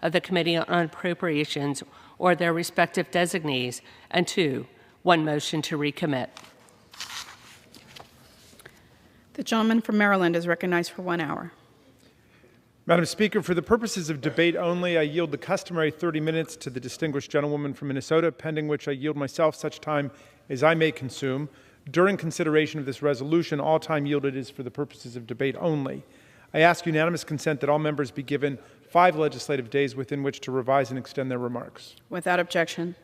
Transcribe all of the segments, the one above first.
of the Committee on Appropriations or their respective designees. And 2, one motion to recommit. The gentleman from Maryland is recognized for 1 hour. Madam Speaker, for the purposes of debate only, I yield the customary 30 minutes to the distinguished gentlewoman from Minnesota, pending which I yield myself such time as I may consume. During consideration of this resolution, all time yielded is for the purposes of debate only. I ask unanimous consent that all members be given 5 legislative days within which to revise and extend their remarks. Without objection.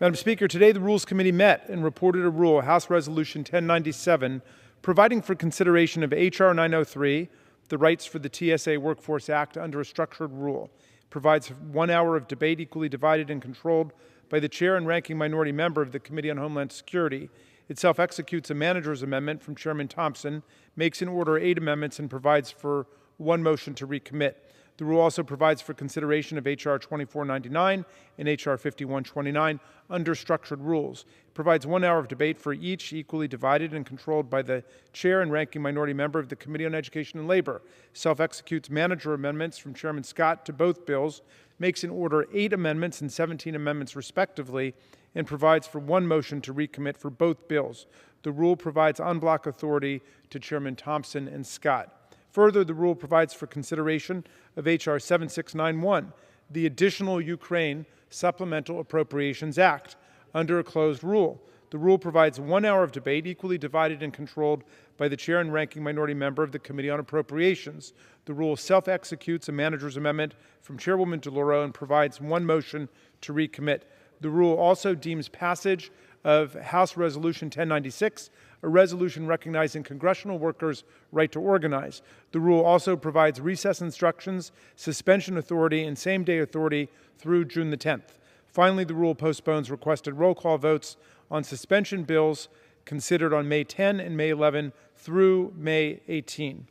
Madam Speaker, today the Rules Committee met and reported a rule, House Resolution 1097, providing for consideration of H.R. 903, the Rights for the TSA Workforce Act, under a structured rule. It provides 1 hour of debate equally divided and controlled by the chair and ranking minority member of the Committee on Homeland Security. It self-executes a manager's amendment from Chairman Thompson, makes in order 8 amendments, and provides for 1 motion to recommit. The rule also provides for consideration of H.R. 2499 and H.R. 5129 under structured rules. It provides 1 hour of debate for each, equally divided and controlled by the chair and ranking minority member of the Committee on Education and Labor. Self-executes manager amendments from Chairman Scott to both bills, makes in order 8 amendments and 17 amendments respectively, and provides for 1 motion to recommit for both bills. The rule provides en bloc authority to Chairman Thompson and Scott. Further, the rule provides for consideration of H.R. 7691, the Additional Ukraine Supplemental Appropriations Act, under a closed rule. The rule provides 1 hour of debate equally divided and controlled by the chair and ranking minority member of the Committee on Appropriations. The rule self-executes a manager's amendment from Chairwoman DeLauro and provides 1 motion to recommit. The rule also deems passage of House Resolution 1096, a resolution recognizing congressional workers' right to organize. The rule also provides recess instructions, suspension authority, and same-day authority through June the 10th. Finally, the rule postpones requested roll call votes on suspension bills considered on May 10 and May 11 through May 18.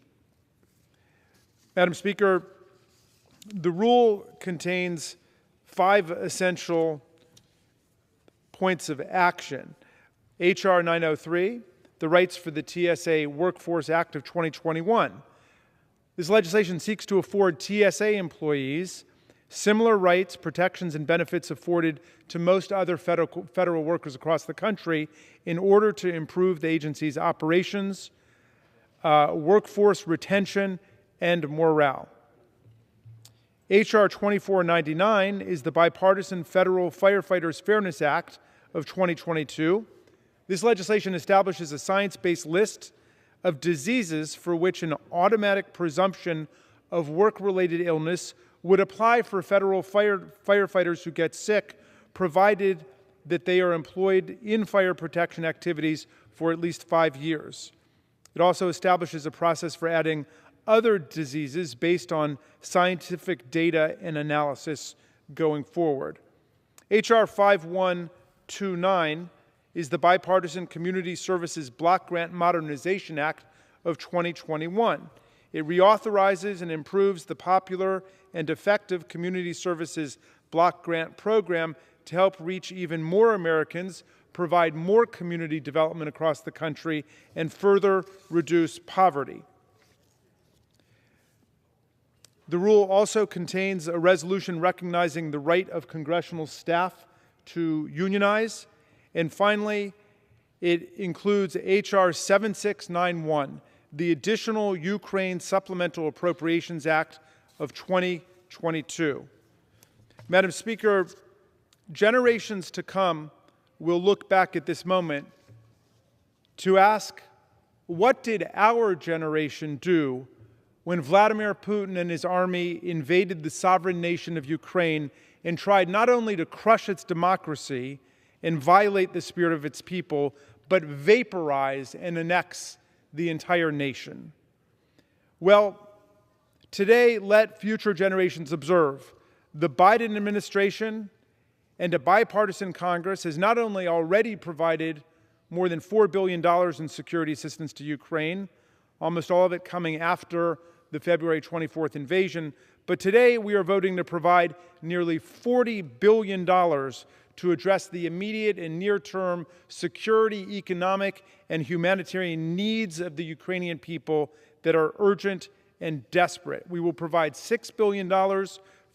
Madam Speaker, the rule contains 5 essential points of action. H.R. 903, the Rights for the TSA Workforce Act of 2021. This legislation seeks to afford TSA employees similar rights, protections, and benefits afforded to most other federal workers across the country in order to improve the agency's operations, workforce retention, and morale. H.R. 2499 is the bipartisan Federal Firefighters Fairness Act of 2022. This legislation establishes a science-based list of diseases for which an automatic presumption of work-related illness would apply for federal firefighters who get sick, provided that they are employed in fire protection activities for at least 5 years. It also establishes a process for adding other diseases based on scientific data and analysis going forward. H.R. 5129 is the Bipartisan Community Services Block Grant Modernization Act of 2021. It reauthorizes and improves the popular and effective Community Services Block Grant Program to help reach even more Americans, provide more community development across the country, and further reduce poverty. The rule also contains a resolution recognizing the right of congressional staff to unionize. And finally, it includes H.R. 7691, the Additional Ukraine Supplemental Appropriations Act of 2022. Madam Speaker, generations to come will look back at this moment to ask, what did our generation do when Vladimir Putin and his army invaded the sovereign nation of Ukraine and tried not only to crush its democracy and violate the spirit of its people, but vaporize and annex the entire nation? Well, today, let future generations observe. The Biden administration and a bipartisan Congress has not only already provided more than $4 billion in security assistance to Ukraine, almost all of it coming after the February 24th invasion, but today we are voting to provide nearly $40 billion to address the immediate and near-term security, economic, and humanitarian needs of the Ukrainian people that are urgent and desperate. We will provide $6 billion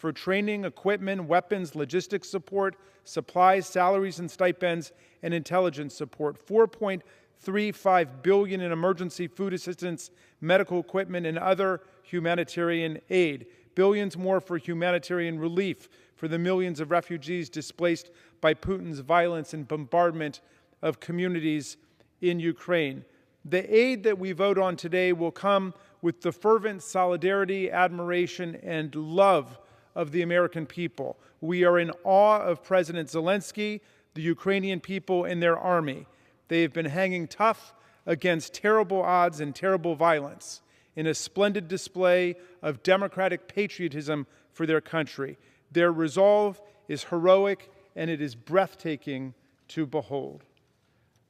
for training, equipment, weapons, logistics support, supplies, salaries and stipends, and intelligence support. $4.35 billion in emergency food assistance, medical equipment, and other humanitarian aid. Billions more for humanitarian relief for the millions of refugees displaced by Putin's violence and bombardment of communities in Ukraine. The aid that we vote on today will come with the fervent solidarity, admiration, and love of the American people. We are in awe of President Zelensky, the Ukrainian people, and their army. They have been hanging tough against terrible odds and terrible violence in a splendid display of democratic patriotism for their country. Their resolve is heroic, and it is breathtaking to behold.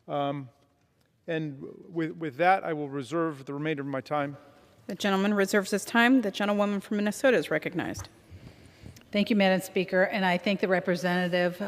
And with that, I will reserve the remainder of my time. The gentleman reserves his time. The gentlewoman from Minnesota is recognized. Thank you, Madam Speaker, and I thank the representative